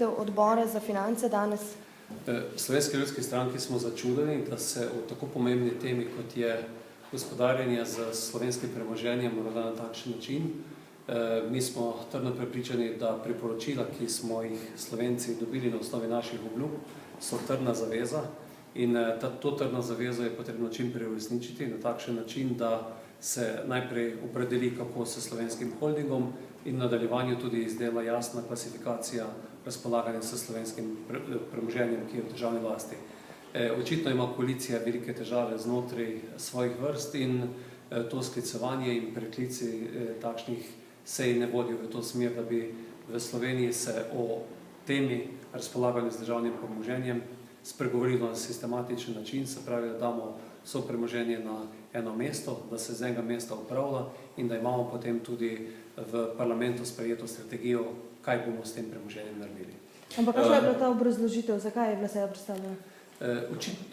Odbora za finance danes? V Slovenski ljudski stranki smo začudeni, da se o tako pomembni temi, kot je gospodarjenje z slovenskim premoženjem, morda na takšen način. Mi smo trdno prepričani, da priporočila, ki smo jih Slovenci dobili na osnovi naših obljub, so trdna zaveza in to trdno zavezo je potrebno čim prej uresničiti na takšen način, da se najprej opredeli, kako s slovenskim holdingom in v nadaljevanju tudi izdela jasna klasifikacija razpolaganja s slovenskim premoženjem, ki je v državni lasti. Očitno ima koalicija velike težave znotraj svojih vrst in to sklicevanje in preklici takšnih sej ne vodijo v to smer, da bi v Sloveniji se o temi razpolaganja z državnim premoženjem spregovorilo na sistematičen način, se pravi, da damo vso premoženje na eno mesto, da se z enega mesta upravlja in da imamo potem tudi v parlamentu sprejeto strategijo, kaj bomo s tem premoženjem naredili. Ampak kakšna je bila ta obrazložitev? Zakaj je bila seja predstavljena?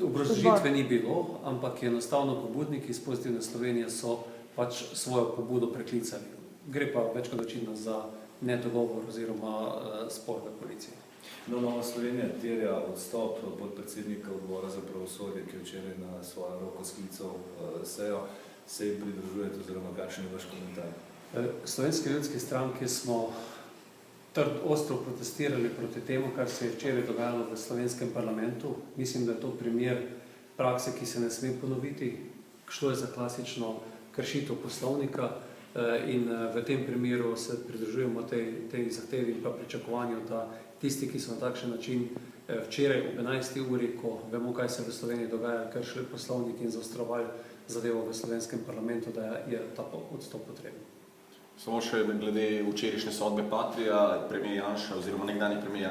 Obrazložitve ni bilo, ampak enostavno pobudniki iz Pozitivne Slovenije so pač svojo pobudo preklicali. Gre pa več kot očitno za nedogovor oziroma spor v koaliciji. Nova Slovenija terja odstop podpredsednika odbora za pravosodje, ki je včeraj na svojo roko sklical sejo. Se ji pridružujete oziroma kakšen je vaš komentar? V Slovenski ljudski stranki smo ostro protestirali proti temu, kar se je včeraj dogajalo v slovenskem parlamentu. Mislim, da je to primer prakse, ki se ne sme ponoviti. Šlo je za klasično kršitev poslovnika in v tem primeru se pridružujemo tej zahtevi in pa pričakovanju, da tisti, ki so na takšen način včeraj ob 11. uri, ko vemo, kaj se v Sloveniji dogaja, kršili poslovnik in zaostrovali zadevo v slovenskem parlamentu, da je ta odstop potreben. Samo še glede včerajšnje sodbe Patria, premier Janša oziroma nekdanji premier